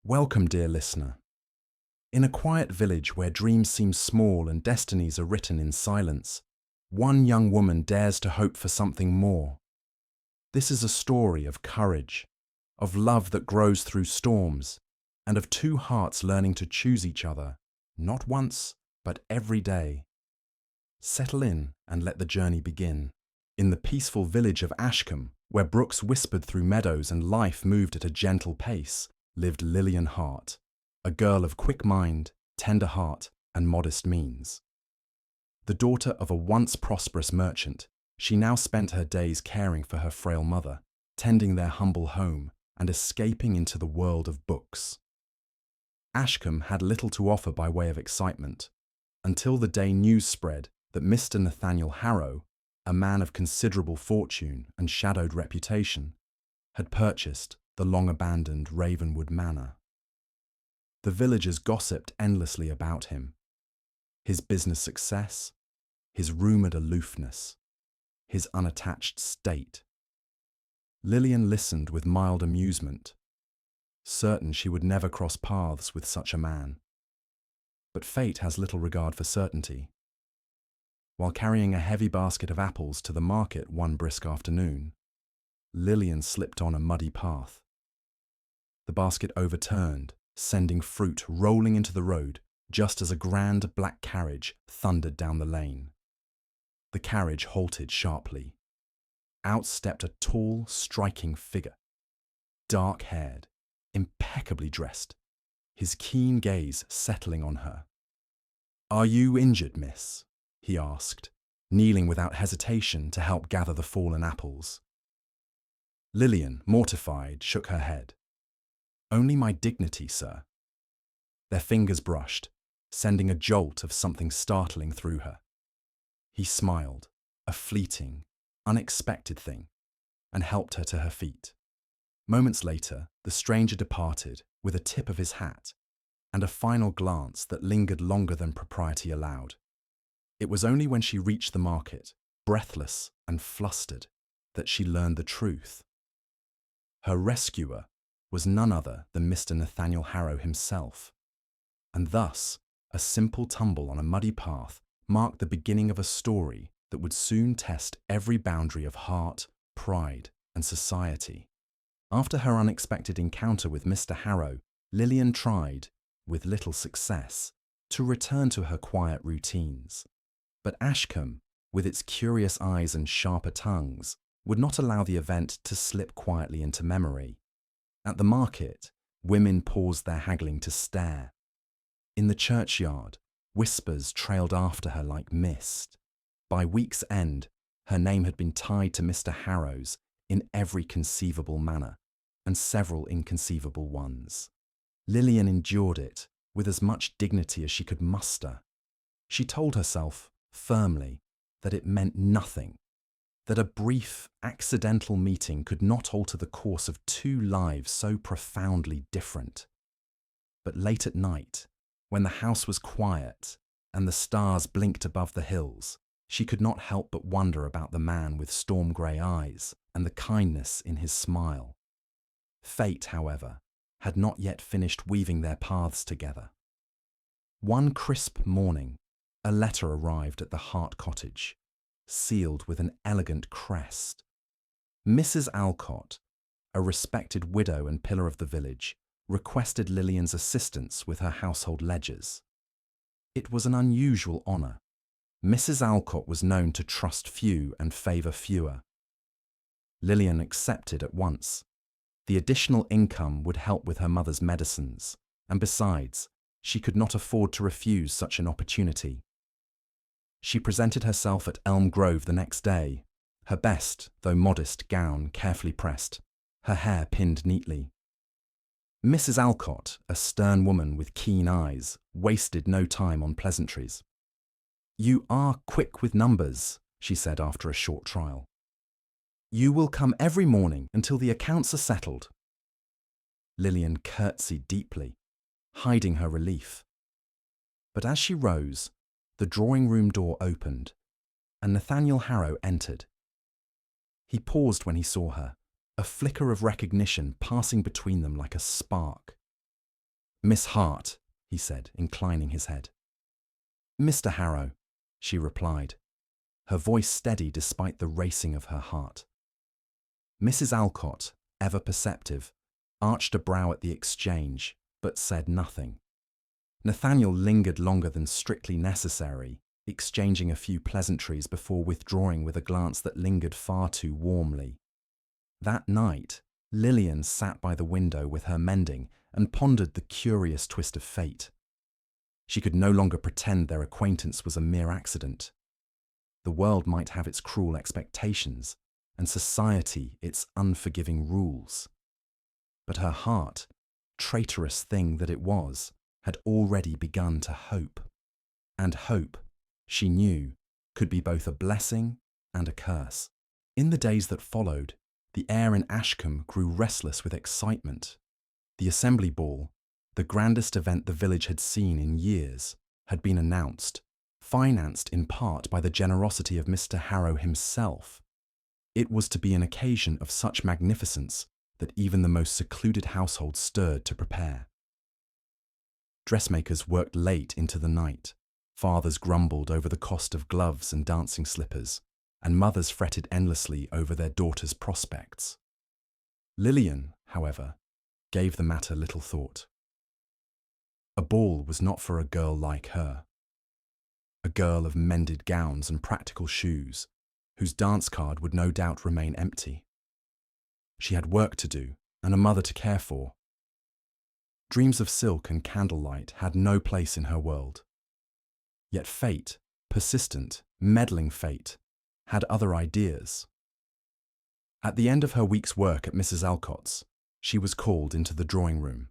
Welcome, dear listener. In a quiet village where dreams seem small and destinies are written in silence, one young woman dares to hope for something more. This is a story of courage, of love that grows through storms, and of two hearts learning to choose each other, not once, but every day. Settle in and let the journey begin. In the peaceful village of Ashcombe, where brooks whispered through meadows and life moved at a gentle pace, lived Lillian Hart, a girl of quick mind, tender heart, and modest means. The daughter of a once prosperous merchant, she now spent her days caring for her frail mother, tending their humble home, and escaping into the world of books. Ashcombe had little to offer by way of excitement, until the day news spread that Mr. Nathaniel Harrow, a man of considerable fortune and shadowed reputation, had purchased the long-abandoned Ravenwood Manor. The villagers gossiped endlessly about him, his business success, his rumoured aloofness, his unattached state. Lillian listened with mild amusement, certain she would never cross paths with such a man. But fate has little regard for certainty. While carrying a heavy basket of apples to the market one brisk afternoon, Lillian slipped on a muddy path. The basket overturned, sending fruit rolling into the road just as a grand black carriage thundered down the lane. The carriage halted sharply. Out stepped a tall, striking figure, dark-haired, impeccably dressed, his keen gaze settling on her. "Are you injured, miss?" he asked, kneeling without hesitation to help gather the fallen apples. Lillian, mortified, shook her head. "Only my dignity, sir." Their fingers brushed, sending a jolt of something startling through her. He smiled, a fleeting, unexpected thing, and helped her to her feet. Moments later, the stranger departed with a tip of his hat and a final glance that lingered longer than propriety allowed. It was only when she reached the market, breathless and flustered, that she learned the truth. Her rescuer was none other than Mr. Nathaniel Harrow himself, and thus a simple tumble on a muddy path marked the beginning of a story that would soon test every boundary of heart, pride, and society. After her unexpected encounter with Mr. Harrow, Lillian tried, with little success, to return to her quiet routines. But Ashcombe, with its curious eyes and sharper tongues, would not allow the event to slip quietly into memory. At the market, women paused their haggling to stare. In the churchyard, whispers trailed after her like mist. By week's end, her name had been tied to Mr. Harrow's in every conceivable manner, and several inconceivable ones. Lillian endured it with as much dignity as she could muster. She told herself, firmly, that it meant nothing, that a brief, accidental meeting could not alter the course of two lives so profoundly different. But late at night, when the house was quiet and the stars blinked above the hills, she could not help but wonder about the man with storm-grey eyes and the kindness in his smile. Fate, however, had not yet finished weaving their paths together. One crisp morning, a letter arrived at the Hart cottage, sealed with an elegant crest. Mrs. Alcott, a respected widow and pillar of the village, requested Lillian's assistance with her household ledgers. It was an unusual honour. Mrs. Alcott was known to trust few and favour fewer. Lillian accepted at once. The additional income would help with her mother's medicines, and besides, she could not afford to refuse such an opportunity. She presented herself at Elm Grove the next day, her best, though modest, gown carefully pressed, her hair pinned neatly. Mrs. Alcott, a stern woman with keen eyes, wasted no time on pleasantries. "You are quick with numbers," she said after a short trial. "You will come every morning until the accounts are settled." Lillian curtsied deeply, hiding her relief. But as she rose, the drawing-room door opened, and Nathaniel Harrow entered. He paused when he saw her, a flicker of recognition passing between them like a spark. Miss Hart, he said, inclining his head. Mr. Harrow, she replied, her voice steady despite the racing of her heart. Mrs. Alcott, ever perceptive, arched a brow at the exchange, but said nothing. Nathaniel lingered longer than strictly necessary, exchanging a few pleasantries before withdrawing with a glance that lingered far too warmly. That night, Lillian sat by the window with her mending and pondered the curious twist of fate. She could no longer pretend their acquaintance was a mere accident. The world might have its cruel expectations, and society its unforgiving rules. But her heart, traitorous thing that it was, had already begun to hope. And hope, she knew, could be both a blessing and a curse. In the days that followed, the air in Ashcombe grew restless with excitement. The Assembly Ball, the grandest event the village had seen in years, had been announced, financed in part by the generosity of Mr. Harrow himself. It was to be an occasion of such magnificence that even the most secluded household stirred to prepare. Dressmakers worked late into the night, fathers grumbled over the cost of gloves and dancing slippers, and mothers fretted endlessly over their daughters' prospects. Lillian, however, gave the matter little thought. A ball was not for a girl like her. A girl of mended gowns and practical shoes, whose dance card would no doubt remain empty. She had work to do and a mother to care for. Dreams of silk and candlelight had no place in her world. Yet fate, persistent, meddling fate, had other ideas. At the end of her week's work at Mrs. Alcott's, she was called into the drawing room.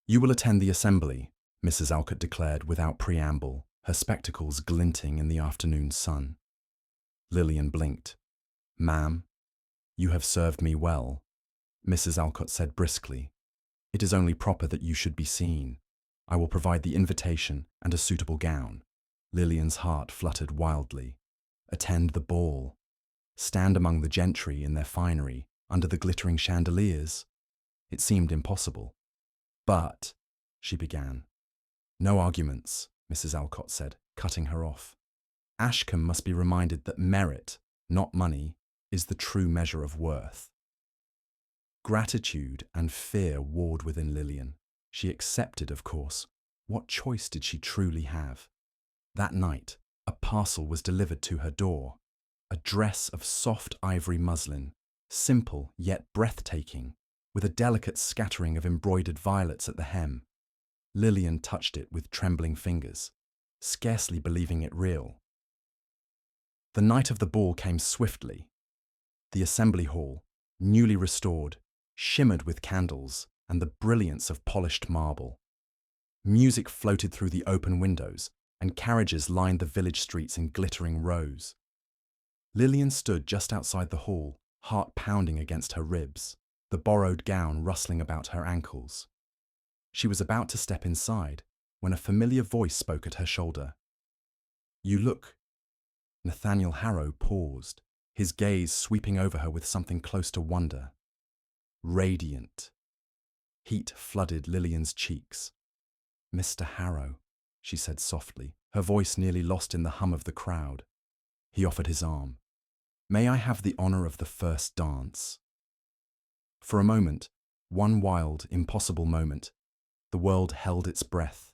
"You will attend the assembly," Mrs. Alcott declared without preamble, her spectacles glinting in the afternoon sun. Lillian blinked. "Ma'am, you have served me well," Mrs. Alcott said briskly. "It is only proper that you should be seen. I will provide the invitation and a suitable gown." Lillian's heart fluttered wildly. Attend the ball. Stand among the gentry in their finery, under the glittering chandeliers. It seemed impossible. "But," she began. "No arguments," Mrs. Alcott said, cutting her off. "Ashcombe must be reminded that merit, not money, is the true measure of worth." Gratitude and fear warred within Lillian. She accepted, of course. What choice did she truly have? That night, a parcel was delivered to her door. A dress of soft ivory muslin, simple yet breathtaking, with a delicate scattering of embroidered violets at the hem. Lillian touched it with trembling fingers, scarcely believing it real. The night of the ball came swiftly. The assembly hall, newly restored, shimmered with candles and the brilliance of polished marble. Music floated through the open windows, and carriages lined the village streets in glittering rows. Lillian stood just outside the hall, heart pounding against her ribs, the borrowed gown rustling about her ankles. She was about to step inside when a familiar voice spoke at her shoulder. "You look—" Nathaniel Harrow paused, his gaze sweeping over her with something close to wonder. Radiant. Heat flooded Lillian's cheeks. "Mr. Harrow," she said softly, her voice nearly lost in the hum of the crowd. He offered his arm. "May I have the honor of the first dance?" For a moment, one wild, impossible moment, the world held its breath.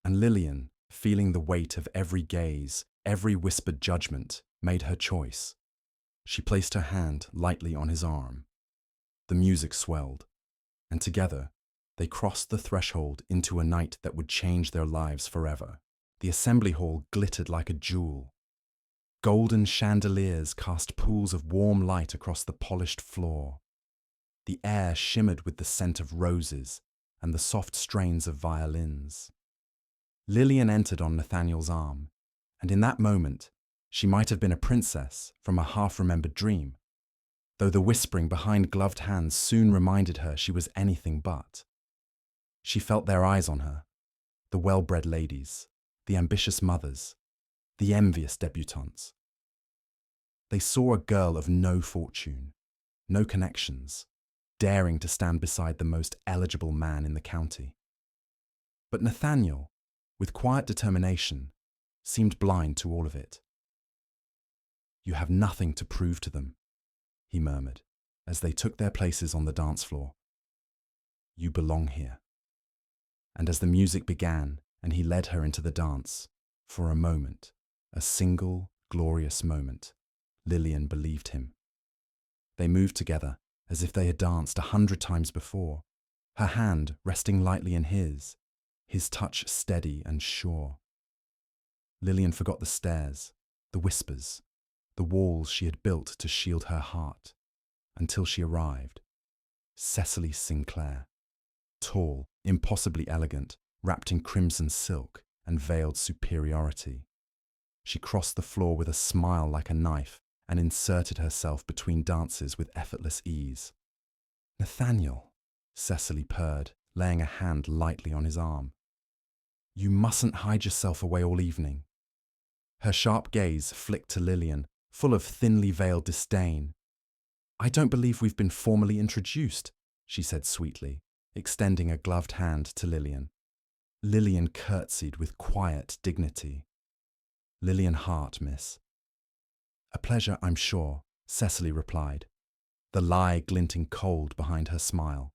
And Lillian, feeling the weight of every gaze, every whispered judgment, made her choice. She placed her hand lightly on his arm. The music swelled, and together they crossed the threshold into a night that would change their lives forever. The assembly hall glittered like a jewel. Golden chandeliers cast pools of warm light across the polished floor. The air shimmered with the scent of roses and the soft strains of violins. Lillian entered on Nathaniel's arm, and in that moment, she might have been a princess from a half-remembered dream, though the whispering behind gloved hands soon reminded her she was anything but. She felt their eyes on her, the well-bred ladies, the ambitious mothers, the envious debutantes. They saw a girl of no fortune, no connections, daring to stand beside the most eligible man in the county. But Nathaniel, with quiet determination, seemed blind to all of it. "You have nothing to prove to them," he murmured, as they took their places on the dance floor. "You belong here." And as the music began and he led her into the dance, for a moment, a single, glorious moment, Lillian believed him. They moved together as if they had danced 100 times before, her hand resting lightly in his touch steady and sure. Lillian forgot the stairs, the whispers, the walls she had built to shield her heart, until she arrived. Cecily Sinclair, tall, impossibly elegant, wrapped in crimson silk and veiled superiority. She crossed the floor with a smile like a knife and inserted herself between dances with effortless ease. "Nathaniel," Cecily purred, laying a hand lightly on his arm. "You mustn't hide yourself away all evening." Her sharp gaze flicked to Lillian, full of thinly veiled disdain. "I don't believe we've been formally introduced," she said sweetly, extending a gloved hand to Lillian. Lillian curtsied with quiet dignity. "Lillian Hart, miss." "A pleasure, I'm sure," Cecily replied, the lie glinting cold behind her smile.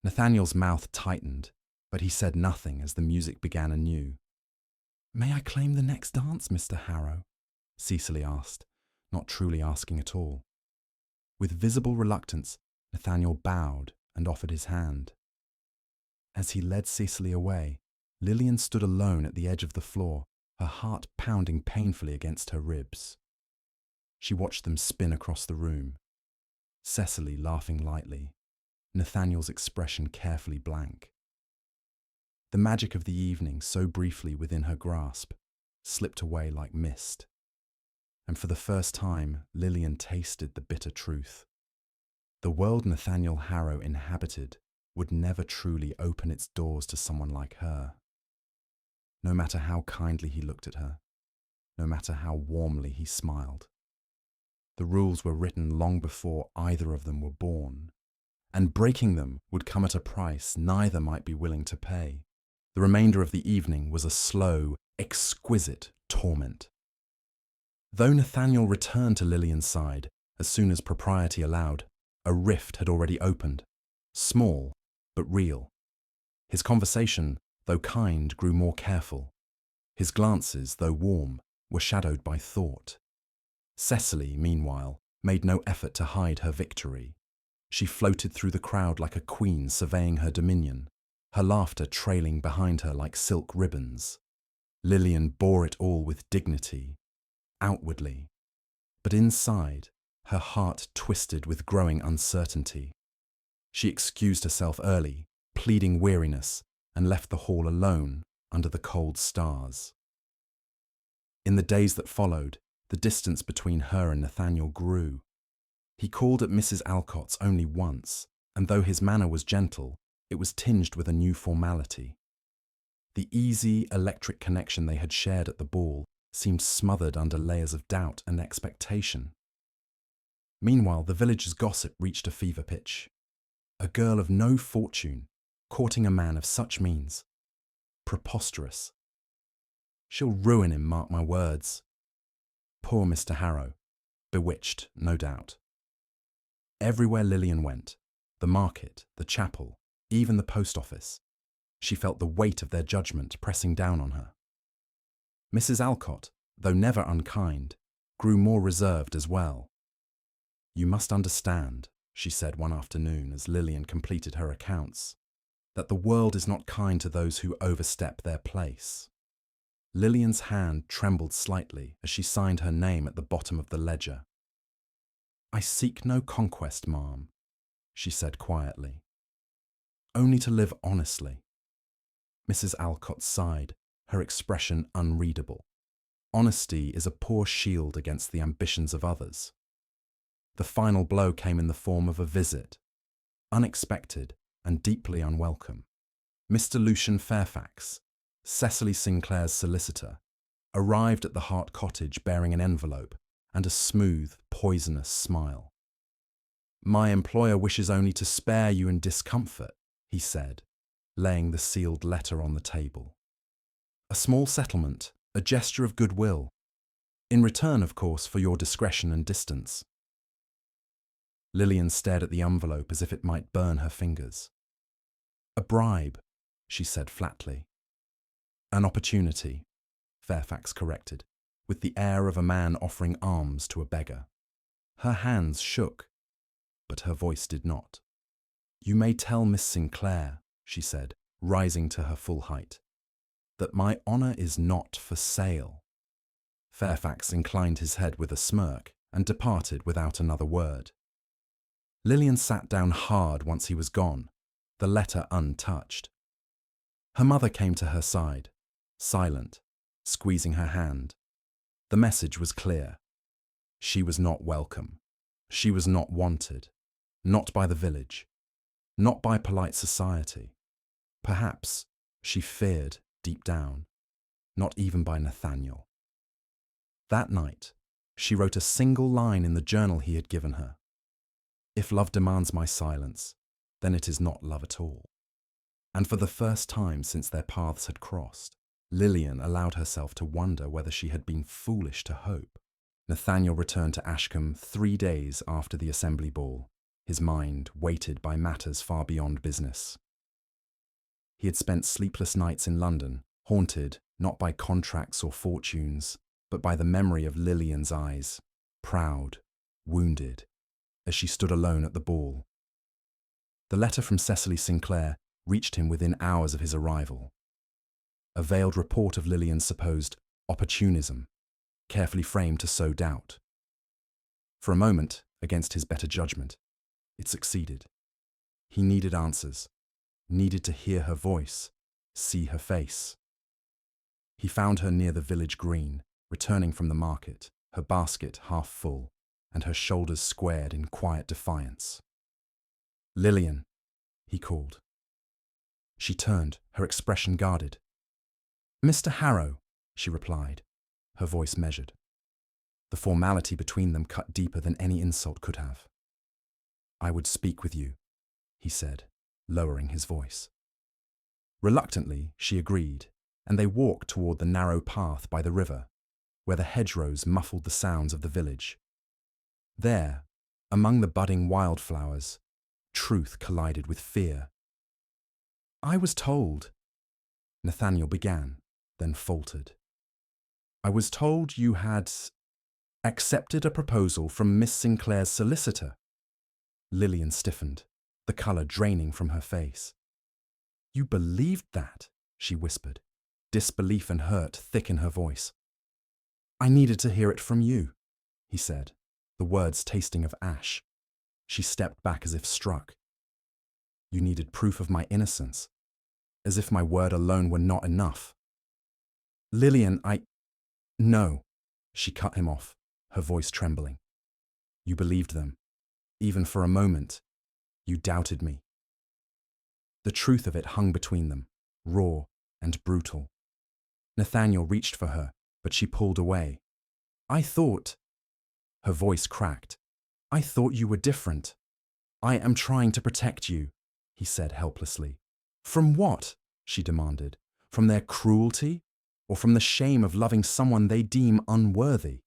Nathaniel's mouth tightened, but he said nothing as the music began anew. "May I claim the next dance, Mr. Harrow?" Cecily asked, not truly asking at all. With visible reluctance, Nathaniel bowed and offered his hand. As he led Cecily away, Lillian stood alone at the edge of the floor, her heart pounding painfully against her ribs. She watched them spin across the room, Cecily laughing lightly, Nathaniel's expression carefully blank. The magic of the evening, so briefly within her grasp, slipped away like mist. And for the first time, Lillian tasted the bitter truth. The world Nathaniel Harrow inhabited would never truly open its doors to someone like her. No matter how kindly he looked at her, no matter how warmly he smiled. The rules were written long before either of them were born, and breaking them would come at a price neither might be willing to pay. The remainder of the evening was a slow, exquisite torment. Though Nathaniel returned to Lillian's side as soon as propriety allowed, a rift had already opened, small but real. His conversation, though kind, grew more careful. His glances, though warm, were shadowed by thought. Cecily, meanwhile, made no effort to hide her victory. She floated through the crowd like a queen surveying her dominion, her laughter trailing behind her like silk ribbons. Lillian bore it all with dignity, outwardly, but inside, her heart twisted with growing uncertainty. She excused herself early, pleading weariness, and left the hall alone under the cold stars. In the days that followed, the distance between her and Nathaniel grew. He called at Mrs. Alcott's only once, and though his manner was gentle, it was tinged with a new formality. The easy, electric connection they had shared at the ball seemed smothered under layers of doubt and expectation. Meanwhile, the village's gossip reached a fever pitch. A girl of no fortune, courting a man of such means. Preposterous. She'll ruin him, mark my words. Poor Mr. Harrow. Bewitched, no doubt. Everywhere Lillian went, the market, the chapel, even the post office, she felt the weight of their judgment pressing down on her. Mrs. Alcott, though never unkind, grew more reserved as well. "You must understand," she said one afternoon as Lillian completed her accounts, "that the world is not kind to those who overstep their place." Lillian's hand trembled slightly as she signed her name at the bottom of the ledger. "I seek no conquest, ma'am," she said quietly. "Only to live honestly." Mrs. Alcott sighed, her expression unreadable. Honesty is a poor shield against the ambitions of others. The final blow came in the form of a visit, unexpected and deeply unwelcome. Mr. Lucian Fairfax, Cecily Sinclair's solicitor, arrived at the Hart cottage bearing an envelope and a smooth, poisonous smile. My employer wishes only to spare you in discomfort, he said, laying the sealed letter on the table. A small settlement, a gesture of goodwill. In return, of course, for your discretion and distance. Lillian stared at the envelope as if it might burn her fingers. A bribe, she said flatly. An opportunity, Fairfax corrected, with the air of a man offering alms to a beggar. Her hands shook, but her voice did not. You may tell Miss Sinclair, she said, rising to her full height, that my honour is not for sale. Fairfax inclined his head with a smirk and departed without another word. Lillian sat down hard once he was gone, the letter untouched. Her mother came to her side, silent, squeezing her hand. The message was clear. She was not welcome. She was not wanted. Not by the village. Not by polite society. Perhaps, she feared deep down, not even by Nathaniel. That night, she wrote a single line in the journal he had given her. If love demands my silence, then it is not love at all. And for the first time since their paths had crossed, Lillian allowed herself to wonder whether she had been foolish to hope. Nathaniel returned to Ashcombe 3 days after the assembly ball, his mind weighted by matters far beyond business. He had spent sleepless nights in London, haunted not by contracts or fortunes, but by the memory of Lillian's eyes, proud, wounded, as she stood alone at the ball. The letter from Cecily Sinclair reached him within hours of his arrival. A veiled report of Lillian's supposed opportunism, carefully framed to sow doubt. For a moment, against his better judgment, it succeeded. He needed answers, needed to hear her voice, see her face. He found her near the village green, returning from the market, her basket half full, and her shoulders squared in quiet defiance. Lillian, he called. She turned, her expression guarded. Mr. Harrow, she replied, her voice measured. The formality between them cut deeper than any insult could have. I would speak with you, he said, lowering his voice. Reluctantly, she agreed, and they walked toward the narrow path by the river, where the hedgerows muffled the sounds of the village. There, among the budding wildflowers, truth collided with fear. I was told, Nathaniel began, then faltered. I was told you had accepted a proposal from Miss Sinclair's solicitor. Lillian stiffened, the colour draining from her face. You believed that, she whispered, disbelief and hurt thick in her voice. I needed to hear it from you, he said, the words tasting of ash. She stepped back as if struck. You needed proof of my innocence, as if my word alone were not enough. Lillian, No, she cut him off, her voice trembling. You believed them. Even for a moment, you doubted me. The truth of it hung between them, raw and brutal. Nathaniel reached for her, but she pulled away. I thought, her voice cracked, I thought you were different. I am trying to protect you, he said helplessly. From what? She demanded. From their cruelty? Or from the shame of loving someone they deem unworthy?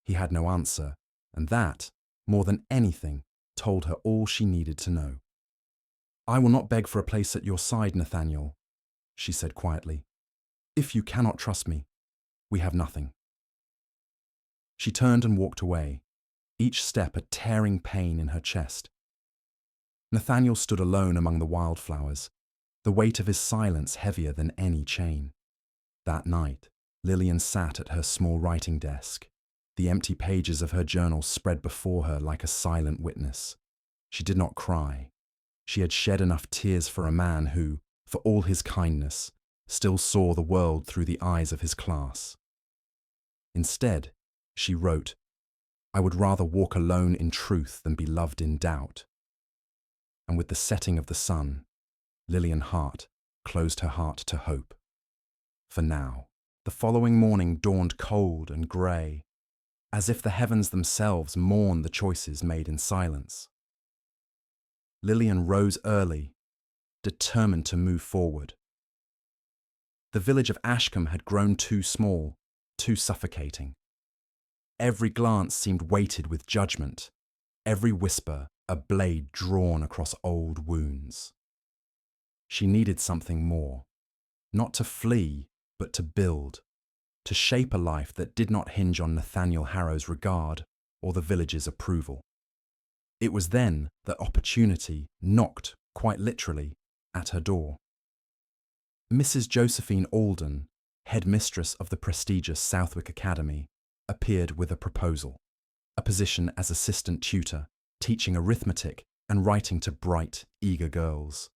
He had no answer, and that, more than anything, told her all she needed to know. I will not beg for a place at your side, Nathaniel, she said quietly. If you cannot trust me, we have nothing. She turned and walked away, each step a tearing pain in her chest. Nathaniel stood alone among the wildflowers, the weight of his silence heavier than any chain. That night, Lillian sat at her small writing desk, the empty pages of her journal spread before her like a silent witness. She did not cry. She had shed enough tears for a man who, for all his kindness, still saw the world through the eyes of his class. Instead, she wrote, I would rather walk alone in truth than be loved in doubt. And with the setting of the sun, Lillian Hart closed her heart to hope. For now, the following morning dawned cold and grey, as if the heavens themselves mourned the choices made in silence. Lillian rose early, determined to move forward. The village of Ashcombe had grown too small, too suffocating. Every glance seemed weighted with judgment, every whisper a blade drawn across old wounds. She needed something more, not to flee, but to build, to shape a life that did not hinge on Nathaniel Harrow's regard or the village's approval. It was then that opportunity knocked, quite literally, at her door. Mrs. Josephine Alden, headmistress of the prestigious Southwick Academy, appeared with a proposal, a position as assistant tutor, teaching arithmetic and writing to bright, eager girls.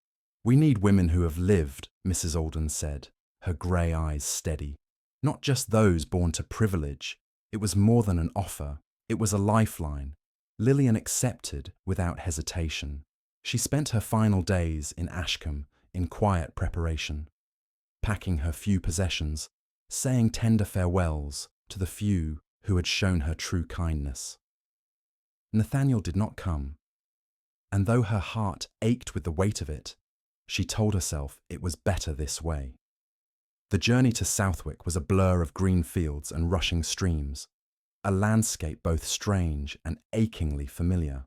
"We need women who have lived," Mrs. Alden said, her grey eyes steady. Not just those born to privilege. It was more than an offer. It was a lifeline. Lillian accepted without hesitation. She spent her final days in Ashcombe in quiet preparation, packing her few possessions, saying tender farewells to the few who had shown her true kindness. Nathaniel did not come, and though her heart ached with the weight of it, she told herself it was better this way. The journey to Southwick was a blur of green fields and rushing streams, a landscape both strange and achingly familiar.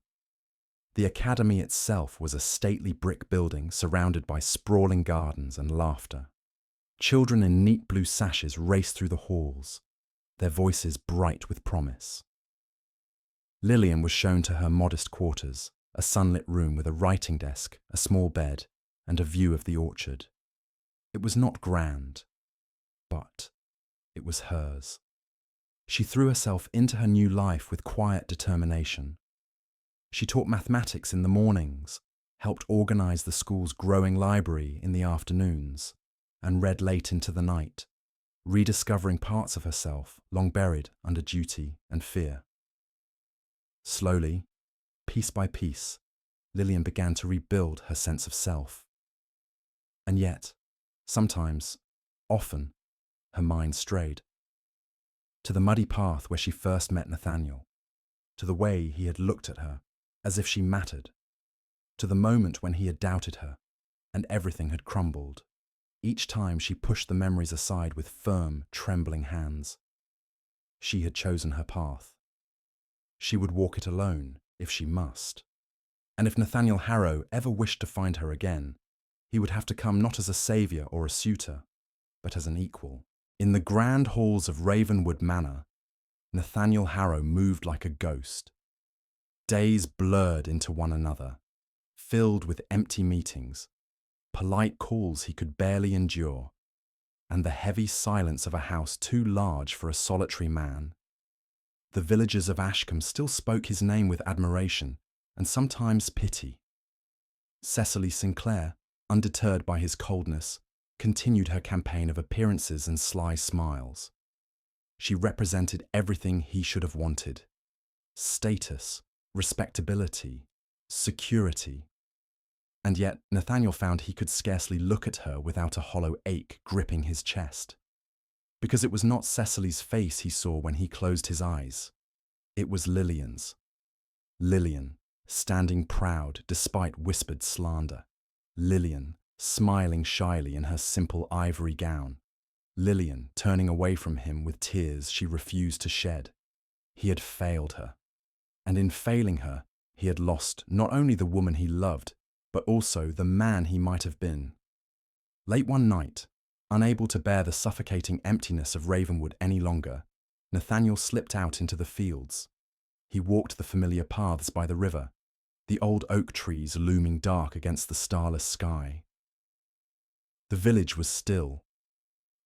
The academy itself was a stately brick building surrounded by sprawling gardens and laughter. Children in neat blue sashes raced through the halls, their voices bright with promise. Lillian was shown to her modest quarters, a sunlit room with a writing desk, a small bed, and a view of the orchard. It was not grand, but it was hers. She threw herself into her new life with quiet determination. She taught mathematics in the mornings, helped organize the school's growing library in the afternoons, and read late into the night, rediscovering parts of herself long buried under duty and fear. Slowly, piece by piece, Lillian began to rebuild her sense of self. And yet, sometimes, often, her mind strayed. To the muddy path where she first met Nathaniel, to the way he had looked at her as if she mattered, to the moment when he had doubted her and everything had crumbled. Each time she pushed the memories aside with firm, trembling hands. She had chosen her path. She would walk it alone if she must. And if Nathaniel Harrow ever wished to find her again, he would have to come not as a saviour or a suitor, but as an equal. In the grand halls of Ravenwood Manor, Nathaniel Harrow moved like a ghost. Days blurred into one another, filled with empty meetings, polite calls he could barely endure, and the heavy silence of a house too large for a solitary man. The villagers of Ashcombe still spoke his name with admiration and sometimes pity. Cecily Sinclair, undeterred by his coldness, continued her campaign of appearances and sly smiles. She represented everything he should have wanted: status, respectability, security. And yet Nathaniel found he could scarcely look at her without a hollow ache gripping his chest. Because it was not Cecily's face he saw when he closed his eyes. It was Lillian's. Lillian, standing proud despite whispered slander. Lillian, smiling shyly in her simple ivory gown. Lillian, turning away from him with tears she refused to shed. He had failed her. And in failing her, he had lost not only the woman he loved, but also the man he might have been. Late one night, unable to bear the suffocating emptiness of Ravenwood any longer, Nathaniel slipped out into the fields. He walked the familiar paths by the river, the old oak trees looming dark against the starless sky. The village was still.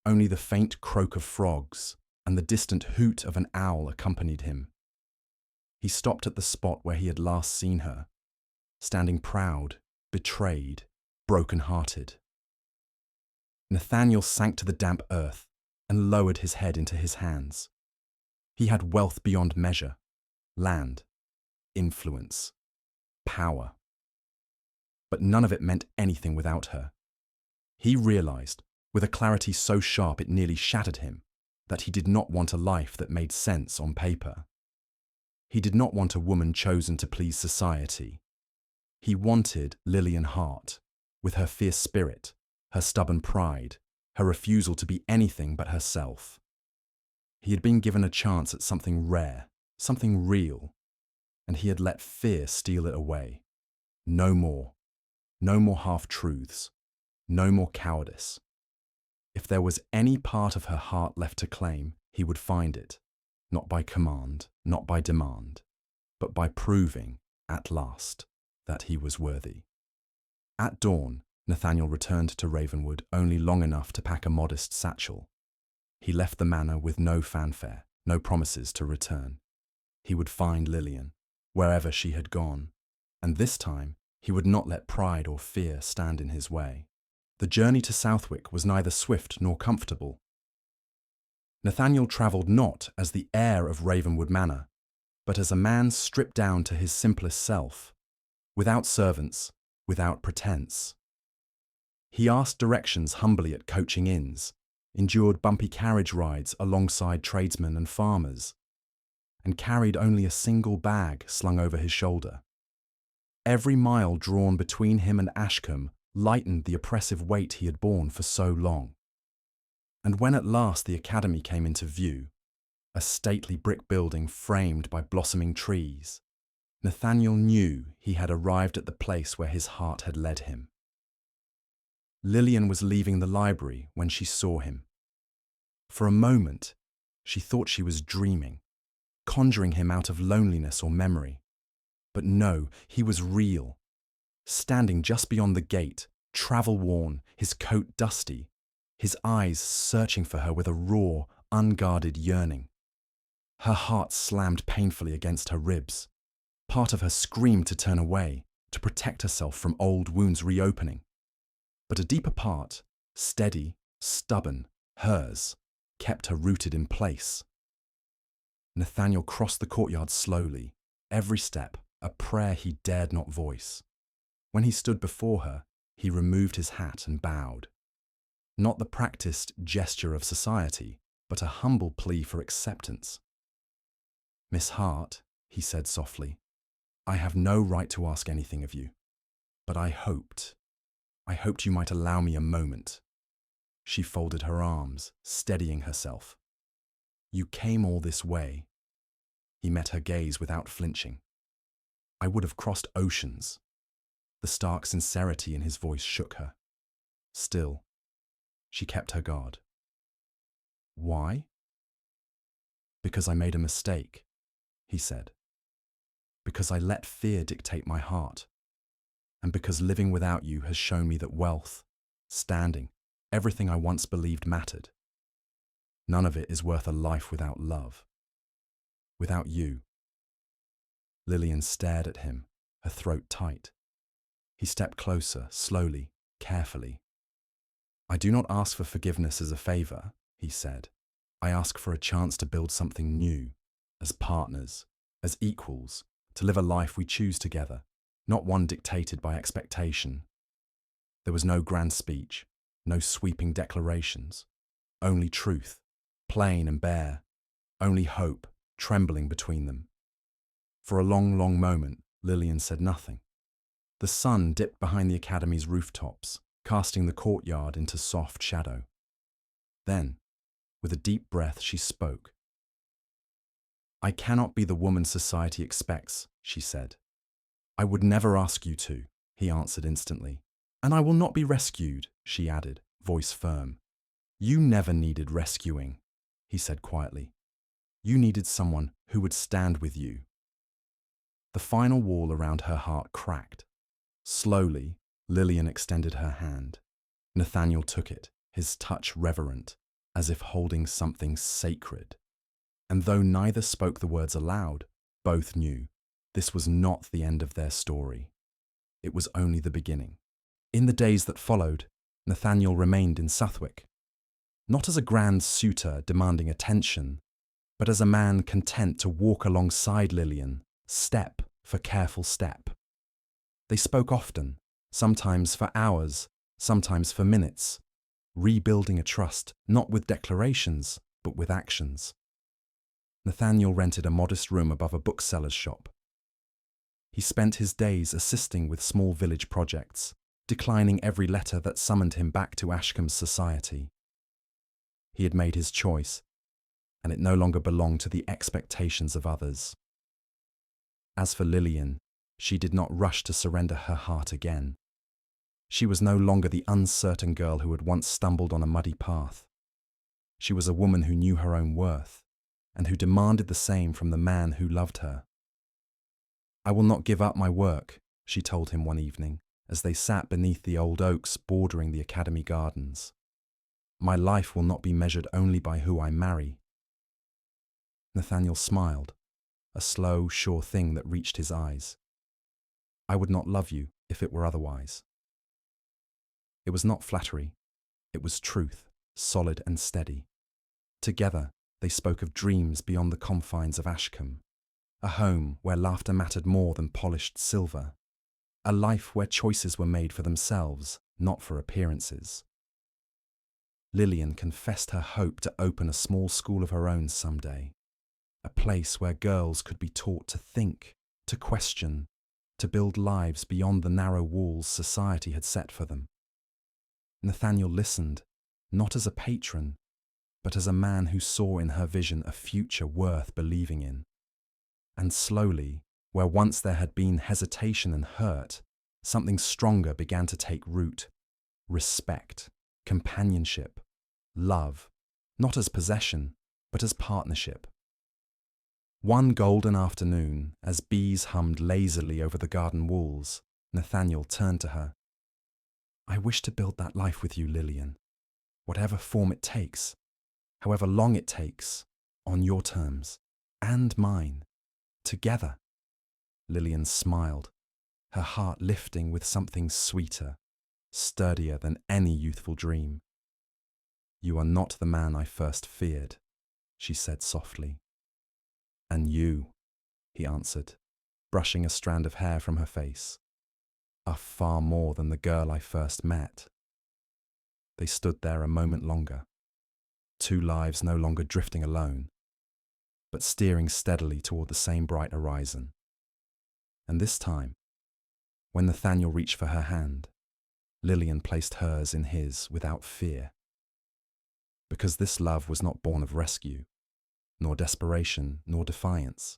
Only the faint croak of frogs and the distant hoot of an owl accompanied him. He stopped at the spot where he had last seen her, standing proud, betrayed, broken-hearted. Nathaniel sank to the damp earth and lowered his head into his hands. He had wealth beyond measure, land, influence, power. But none of it meant anything without her. He realized, with a clarity so sharp it nearly shattered him, that he did not want a life that made sense on paper. He did not want a woman chosen to please society. He wanted Lillian Hart, with her fierce spirit, her stubborn pride, her refusal to be anything but herself. He had been given a chance at something rare, something real, and he had let fear steal it away. No more. No more half-truths. No more cowardice. If there was any part of her heart left to claim, he would find it, not by command, not by demand, but by proving, at last, that he was worthy. At dawn, Nathaniel returned to Ravenwood only long enough to pack a modest satchel. He left the manor with no fanfare, no promises to return. He would find Lillian, wherever she had gone, and this time he would not let pride or fear stand in his way. The journey to Southwick was neither swift nor comfortable. Nathaniel travelled not as the heir of Ravenwood Manor, but as a man stripped down to his simplest self, without servants, without pretense. He asked directions humbly at coaching inns, endured bumpy carriage rides alongside tradesmen and farmers, and carried only a single bag slung over his shoulder. Every mile drawn between him and Ashcombe lightened the oppressive weight he had borne for so long. And when at last the academy came into view, a stately brick building framed by blossoming trees, Nathaniel knew he had arrived at the place where his heart had led him. Lillian was leaving the library when she saw him. For a moment, she thought she was dreaming, conjuring him out of loneliness or memory. But no, he was real. Standing just beyond the gate, travel-worn, his coat dusty, his eyes searching for her with a raw, unguarded yearning. Her heart slammed painfully against her ribs. Part of her screamed to turn away, to protect herself from old wounds reopening. But a deeper part, steady, stubborn, hers, kept her rooted in place. Nathaniel crossed the courtyard slowly, every step a prayer he dared not voice. When he stood before her, he removed his hat and bowed. Not the practiced gesture of society, but a humble plea for acceptance. "Miss Hart," he said softly, "I have no right to ask anything of you, but I hoped you might allow me a moment." She folded her arms, steadying herself. "You came all this way." He met her gaze without flinching. "I would have crossed oceans." The stark sincerity in his voice shook her. Still, she kept her guard. "Why?" "Because I made a mistake," he said. "Because I let fear dictate my heart. And because living without you has shown me that wealth, standing, everything I once believed mattered. None of it is worth a life without love. Without you." Lillian stared at him, her throat tight. He stepped closer, slowly, carefully. "I do not ask for forgiveness as a favor," he said. "I ask for a chance to build something new, as partners, as equals, to live a life we choose together, not one dictated by expectation." There was no grand speech, no sweeping declarations, only truth, plain and bare, only hope, trembling between them. For a long, long moment, Lillian said nothing. The sun dipped behind the academy's rooftops, casting the courtyard into soft shadow. Then, with a deep breath, she spoke. "I cannot be the woman society expects," she said. "I would never ask you to," he answered instantly. "And I will not be rescued," she added, voice firm. "You never needed rescuing," he said quietly. "You needed someone who would stand with you." The final wall around her heart cracked. Slowly, Lillian extended her hand. Nathaniel took it, his touch reverent, as if holding something sacred. And though neither spoke the words aloud, both knew this was not the end of their story. It was only the beginning. In the days that followed, Nathaniel remained in Southwick, not as a grand suitor demanding attention, but as a man content to walk alongside Lillian, step for careful step. They spoke often, sometimes for hours, sometimes for minutes, rebuilding a trust not with declarations, but with actions. Nathaniel rented a modest room above a bookseller's shop. He spent his days assisting with small village projects, declining every letter that summoned him back to Ashcombe's society. He had made his choice, and it no longer belonged to the expectations of others. As for Lillian, she did not rush to surrender her heart again. She was no longer the uncertain girl who had once stumbled on a muddy path. She was a woman who knew her own worth, and who demanded the same from the man who loved her. "I will not give up my work," she told him one evening, as they sat beneath the old oaks bordering the academy gardens. "My life will not be measured only by who I marry." Nathaniel smiled, a slow, sure thing that reached his eyes. "I would not love you if it were otherwise." It was not flattery, it was truth, solid and steady. Together, they spoke of dreams beyond the confines of Ashcombe, a home where laughter mattered more than polished silver, a life where choices were made for themselves, not for appearances. Lillian confessed her hope to open a small school of her own someday, a place where girls could be taught to think, to question, to build lives beyond the narrow walls society had set for them. Nathaniel listened, not as a patron, but as a man who saw in her vision a future worth believing in. And slowly, where once there had been hesitation and hurt, something stronger began to take root. Respect, companionship, love, not as possession, but as partnership. One golden afternoon, as bees hummed lazily over the garden walls, Nathaniel turned to her. "I wish to build that life with you, Lillian, whatever form it takes, however long it takes, on your terms, and mine, together." Lillian smiled, her heart lifting with something sweeter, sturdier than any youthful dream. "You are not the man I first feared," she said softly. "And you," he answered, brushing a strand of hair from her face, "are far more than the girl I first met." They stood there a moment longer, two lives no longer drifting alone, but steering steadily toward the same bright horizon. And this time, when Nathaniel reached for her hand, Lillian placed hers in his without fear. Because this love was not born of rescue, nor desperation, nor defiance.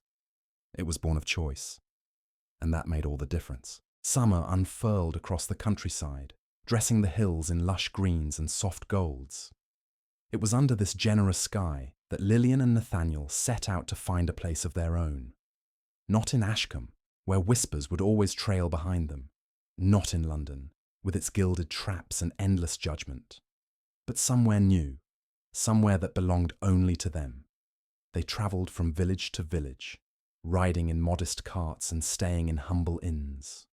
It was born of choice, and that made all the difference. Summer unfurled across the countryside, dressing the hills in lush greens and soft golds. It was under this generous sky that Lillian and Nathaniel set out to find a place of their own. Not in Ashcombe, where whispers would always trail behind them. Not in London, with its gilded traps and endless judgment. But somewhere new, somewhere that belonged only to them. They travelled from village to village, riding in modest carts and staying in humble inns.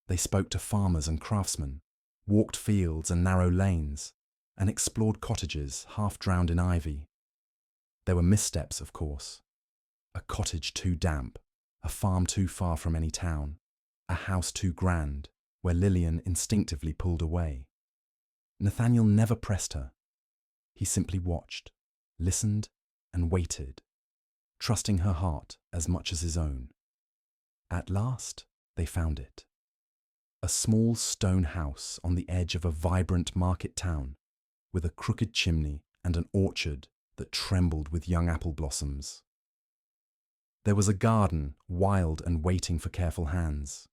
They spoke to farmers and craftsmen, walked fields and narrow lanes, and explored cottages half drowned in ivy. There were missteps, of course. A cottage too damp, a farm too far from any town, a house too grand, where Lillian instinctively pulled away. Nathaniel never pressed her. He simply watched, listened, and waited, trusting her heart as much as his own. At last, they found it. A small stone house on the edge of a vibrant market town, with a crooked chimney and an orchard that trembled with young apple blossoms. There was a garden, wild and waiting for careful hands.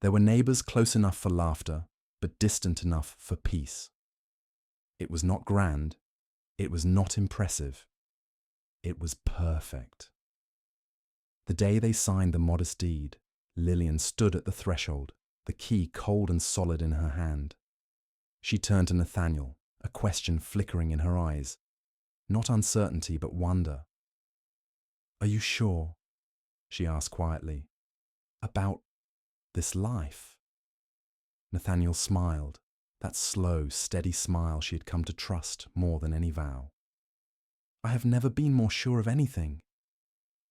There were neighbours close enough for laughter, but distant enough for peace. It was not grand, it was not impressive, it was perfect. The day they signed the modest deed, Lillian stood at the threshold, the key cold and solid in her hand. She turned to Nathaniel, a question flickering in her eyes, not uncertainty but wonder. "Are you sure," she asked quietly, "about this life?" Nathaniel smiled, that slow, steady smile she had come to trust more than any vow. "I have never been more sure of anything."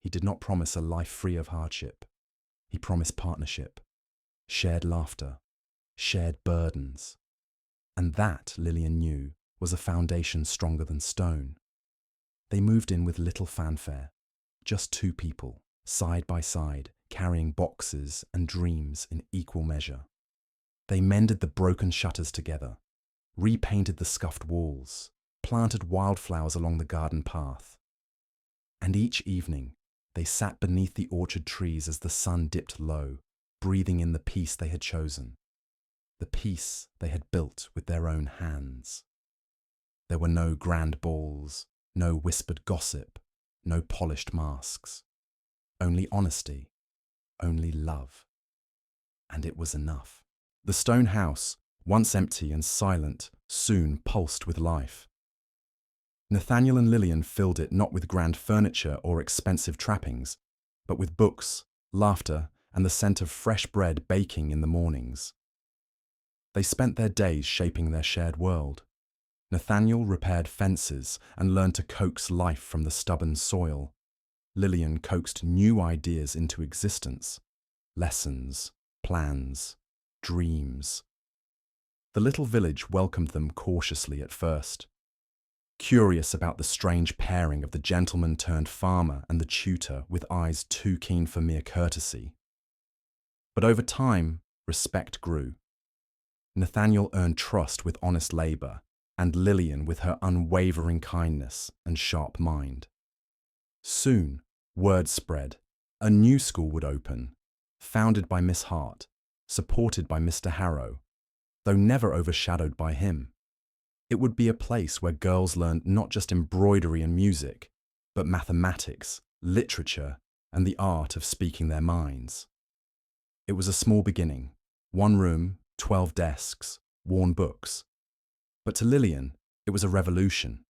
He did not promise a life free of hardship. He promised partnership, shared laughter, shared burdens. And that, Lillian knew, was a foundation stronger than stone. They moved in with little fanfare, just two people, side by side, carrying boxes and dreams in equal measure. They mended the broken shutters together, repainted the scuffed walls, planted wildflowers along the garden path. And each evening, they sat beneath the orchard trees as the sun dipped low, breathing in the peace they had chosen, the peace they had built with their own hands. There were no grand balls, no whispered gossip, no polished masks. Only honesty, only love. And it was enough. The stone house, once empty and silent, soon pulsed with life. Nathaniel and Lillian filled it not with grand furniture or expensive trappings, but with books, laughter, and the scent of fresh bread baking in the mornings. They spent their days shaping their shared world. Nathaniel repaired fences and learned to coax life from the stubborn soil. Lillian coaxed new ideas into existence, lessons, plans, dreams. The little village welcomed them cautiously at first, curious about the strange pairing of the gentleman-turned-farmer and the tutor with eyes too keen for mere courtesy. But over time, respect grew. Nathaniel earned trust with honest labour, and Lillian with her unwavering kindness and sharp mind. Soon, word spread. A new school would open, founded by Miss Hart, supported by Mr. Harrow, though never overshadowed by him. It would be a place where girls learned not just embroidery and music, but mathematics, literature, and the art of speaking their minds. It was a small beginning, 1 room, 12 desks, worn books. But to Lillian, it was a revolution.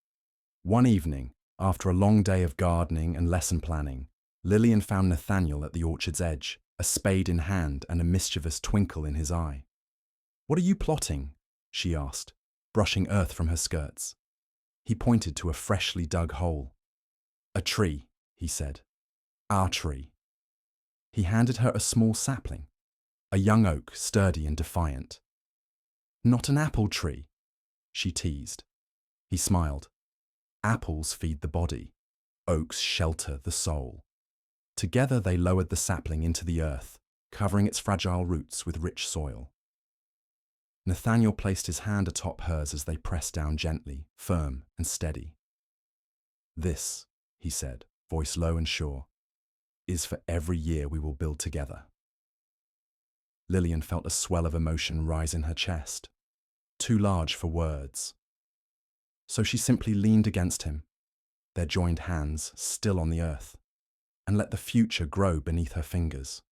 One evening, after a long day of gardening and lesson planning, Lillian found Nathaniel at the orchard's edge, a spade in hand and a mischievous twinkle in his eye. "What are you plotting?" she asked, brushing earth from her skirts. He pointed to a freshly dug hole. "A tree," he said. "Our tree." He handed her a small sapling, a young oak, sturdy and defiant. "Not an apple tree," she teased. He smiled. "Apples feed the body. Oaks shelter the soul." Together they lowered the sapling into the earth, covering its fragile roots with rich soil. Nathaniel placed his hand atop hers as they pressed down gently, firm and steady. "This," he said, voice low and sure, "is for every year we will build together." Lillian felt a swell of emotion rise in her chest, too large for words. So she simply leaned against him, their joined hands still on the earth, and let the future grow beneath her fingers.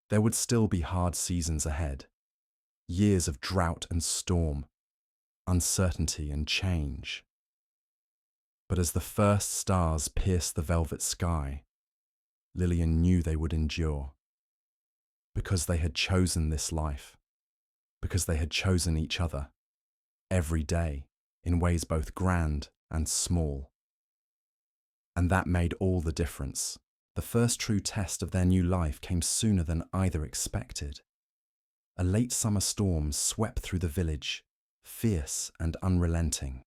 There would still be hard seasons ahead, years of drought and storm, uncertainty and change. But as the first stars pierced the velvet sky, Lillian knew they would endure. Because they had chosen this life, because they had chosen each other, every day, in ways both grand and small. And that made all the difference. The first true test of their new life came sooner than either expected. A late summer storm swept through the village, fierce and unrelenting.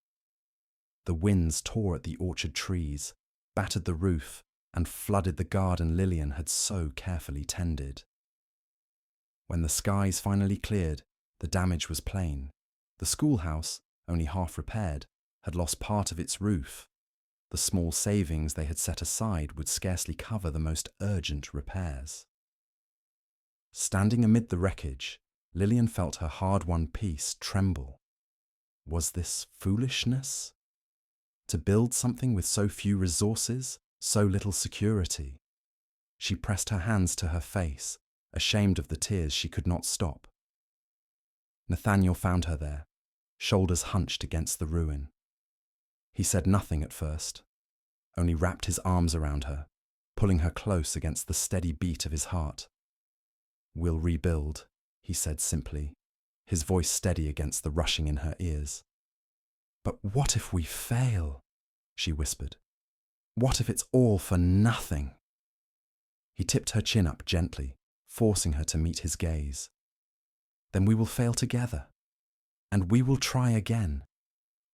The winds tore at the orchard trees, battered the roof, and flooded the garden Lillian had so carefully tended. When the skies finally cleared, the damage was plain. The schoolhouse, only half repaired, had lost part of its roof. The small savings they had set aside would scarcely cover the most urgent repairs. Standing amid the wreckage, Lillian felt her hard-won peace tremble. Was this foolishness? To build something with so few resources, so little security? She pressed her hands to her face, ashamed of the tears she could not stop. Nathaniel found her there, shoulders hunched against the ruin. He said nothing at first, only wrapped his arms around her, pulling her close against the steady beat of his heart. "We'll rebuild," he said simply, his voice steady against the rushing in her ears. "But what if we fail?" she whispered. "What if it's all for nothing?" He tipped her chin up gently, forcing her to meet his gaze. "Then we will fail together, and we will try again,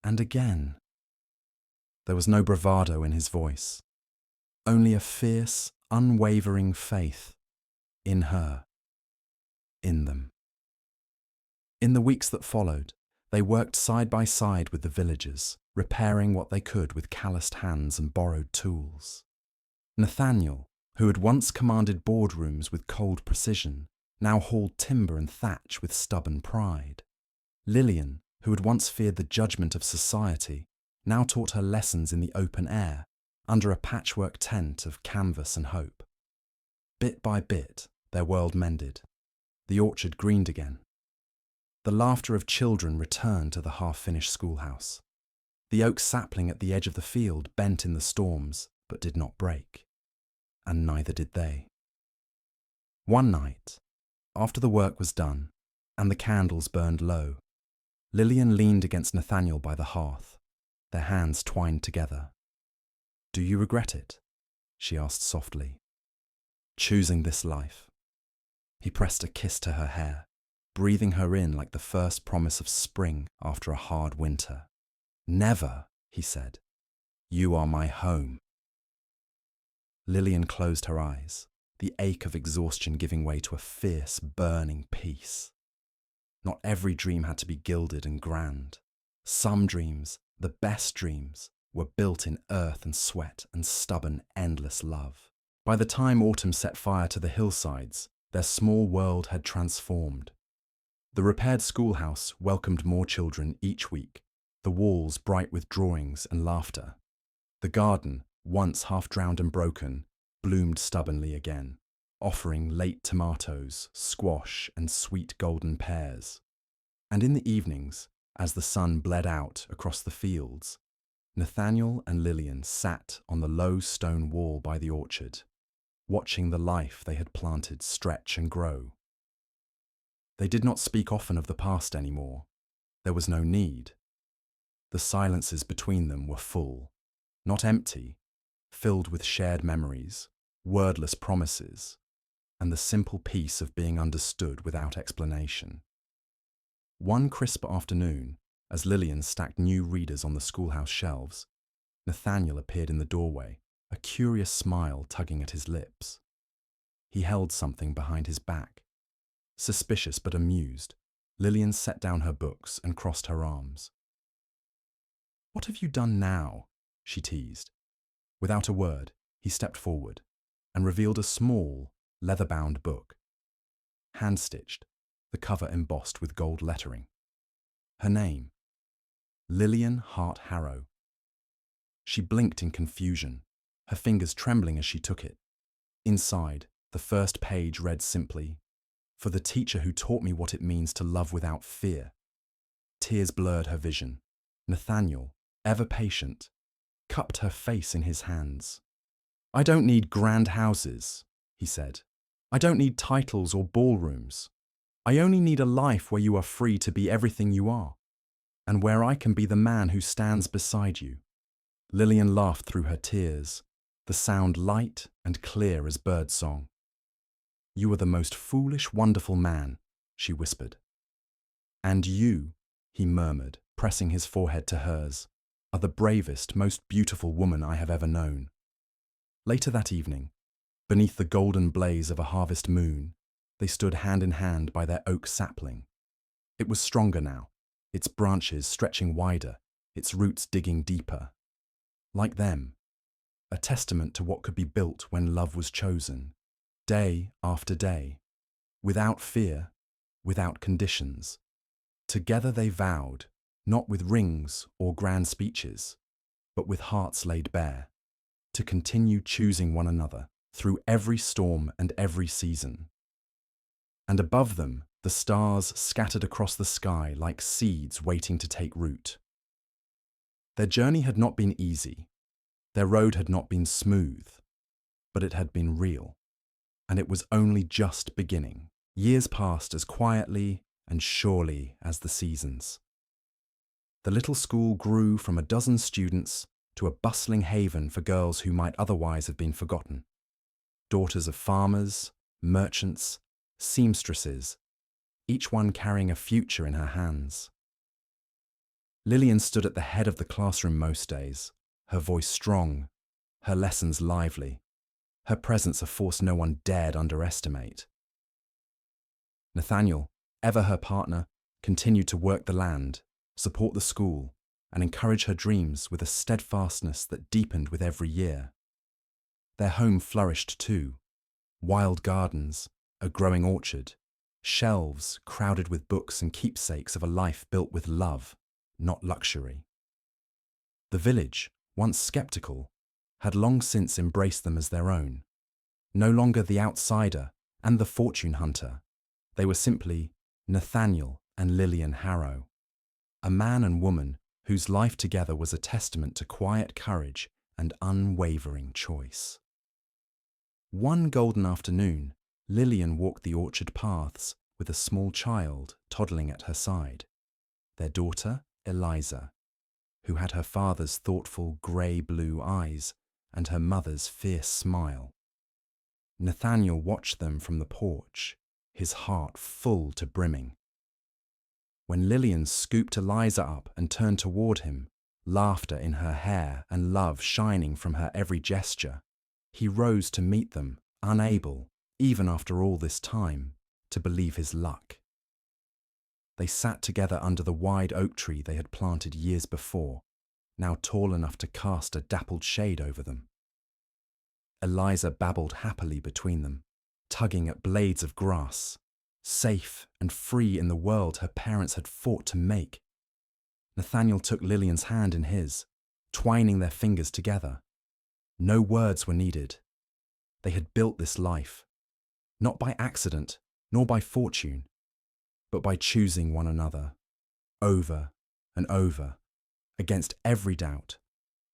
and again." There was no bravado in his voice, only a fierce, unwavering faith in her, in them. In the weeks that followed, they worked side by side with the villagers, repairing what they could with calloused hands and borrowed tools. Nathaniel, who had once commanded boardrooms with cold precision, now hauled timber and thatch with stubborn pride. Lillian, who had once feared the judgment of society, now taught her lessons in the open air, under a patchwork tent of canvas and hope. Bit by bit, their world mended. The orchard greened again. The laughter of children returned to the half-finished schoolhouse. The oak sapling at the edge of the field bent in the storms, but did not break. And neither did they. One night, after the work was done, and the candles burned low, Lillian leaned against Nathaniel by the hearth, their hands twined together. "Do you regret it?" she asked softly. "Choosing this life?" He pressed a kiss to her hair, breathing her in like the first promise of spring after a hard winter. "Never," he said. "You are my home." Lillian closed her eyes, the ache of exhaustion giving way to a fierce, burning peace. Not every dream had to be gilded and grand. Some dreams, the best dreams, were built in earth and sweat and stubborn, endless love. By the time autumn set fire to the hillsides, their small world had transformed. The repaired schoolhouse welcomed more children each week, the walls bright with drawings and laughter. The garden, once half-drowned and broken, bloomed stubbornly again, offering late tomatoes, squash, and sweet golden pears. And in the evenings, as the sun bled out across the fields, Nathaniel and Lillian sat on the low stone wall by the orchard, watching the life they had planted stretch and grow. They did not speak often of the past anymore. There was no need. The silences between them were full, not empty, filled with shared memories, wordless promises, and the simple peace of being understood without explanation. One crisp afternoon, as Lillian stacked new readers on the schoolhouse shelves, Nathaniel appeared in the doorway, a curious smile tugging at his lips. He held something behind his back. Suspicious but amused, Lillian set down her books and crossed her arms. "What have you done now?" she teased. Without a word, he stepped forward and revealed a small, leather-bound book. Hand-stitched, the cover embossed with gold lettering. Her name, Lillian Hart Harrow. She blinked in confusion, her fingers trembling as she took it. Inside, the first page read simply, "For the teacher who taught me what it means to love without fear." Tears blurred her vision. Nathaniel, ever patient, cupped her face in his hands. "I don't need grand houses," he said. "I don't need titles or ballrooms. I only need a life where you are free to be everything you are, and where I can be the man who stands beside you." Lillian laughed through her tears, the sound light and clear as birdsong. "You are the most foolish, wonderful man," she whispered. "And you," he murmured, pressing his forehead to hers, "are the bravest, most beautiful woman I have ever known." Later that evening, beneath the golden blaze of a harvest moon, they stood hand in hand by their oak sapling. It was stronger now, its branches stretching wider, its roots digging deeper. Like them, a testament to what could be built when love was chosen, day after day, without fear, without conditions. Together they vowed, not with rings or grand speeches, but with hearts laid bare, to continue choosing one another through every storm and every season. And above them, the stars scattered across the sky like seeds waiting to take root. Their journey had not been easy. Their road had not been smooth, but it had been real. And it was only just beginning. Years passed as quietly and surely as the seasons. The little school grew from a dozen students to a bustling haven for girls who might otherwise have been forgotten. Daughters of farmers, merchants, seamstresses, each one carrying a future in her hands. Lillian stood at the head of the classroom most days, her voice strong, her lessons lively. her presence a force no one dared underestimate. Nathaniel, ever her partner, continued to work the land, support the school, and encourage her dreams with a steadfastness that deepened with every year. Their home flourished too. Wild gardens, a growing orchard, shelves crowded with books and keepsakes of a life built with love, not luxury. The village, once skeptical, had long since embraced them as their own. No longer the outsider and the fortune hunter, they were simply Nathaniel and Lillian Harrow, a man and woman whose life together was a testament to quiet courage and unwavering choice. One golden afternoon, Lillian walked the orchard paths with a small child toddling at her side, their daughter, Eliza, who had her father's thoughtful grey-blue eyes and her mother's fierce smile. Nathaniel watched them from the porch, his heart full to brimming. When Lillian scooped Eliza up and turned toward him, laughter in her hair and love shining from her every gesture, he rose to meet them, unable, even after all this time, to believe his luck. They sat together under the wide oak tree they had planted years before, now tall enough to cast a dappled shade over them. Eliza babbled happily between them, tugging at blades of grass, safe and free in the world her parents had fought to make. Nathaniel took Lillian's hand in his, twining their fingers together. No words were needed. They had built this life, not by accident, nor by fortune, but by choosing one another, over and over, against every doubt,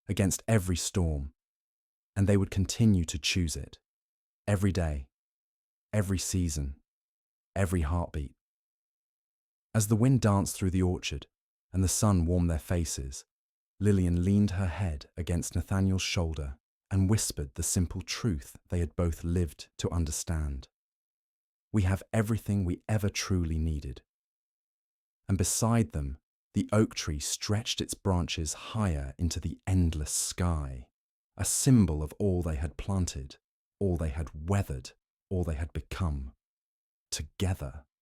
against every storm, and they would continue to choose it, every day, every season, every heartbeat. As the wind danced through the orchard and the sun warmed their faces, Lillian leaned her head against Nathaniel's shoulder and whispered the simple truth they had both lived to understand. We have everything we ever truly needed. And beside them, the oak tree stretched its branches higher into the endless sky, a symbol of all they had planted, all they had weathered, all they had become, together.